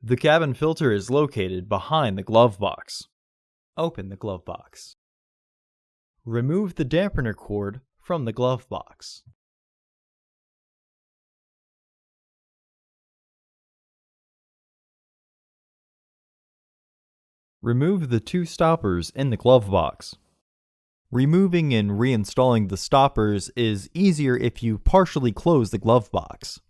The cabin filter is located behind the glove box. Open the glove box. Remove the dampener cord from the glove box. Remove the two stoppers in the glove box. Removing and reinstalling the stoppers is easier if you partially close the glove box.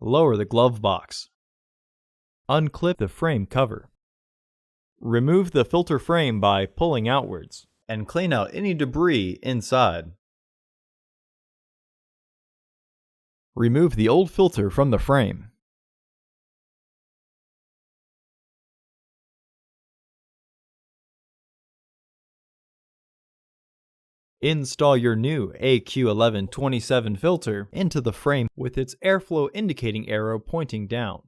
Lower the glove box. Unclip the frame cover. Remove the filter frame by pulling outwards and clean out any debris inside. Remove the old filter from the frame. Install your new AQ1127 filter into the frame with its airflow indicating arrow pointing down.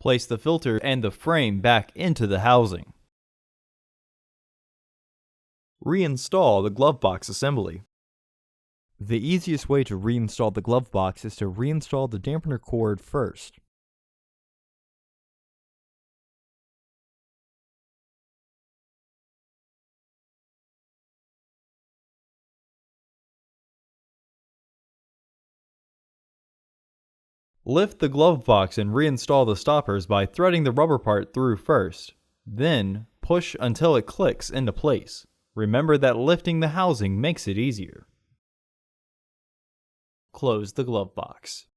Place the filter and the frame back into the housing. Reinstall the glove box assembly. The easiest way to reinstall the glove box is to reinstall the dampener cord first. Lift the glove box and reinstall the stoppers by threading the rubber part through first. Then, push until it clicks into place. Remember that lifting the housing makes it easier. Close the glove box.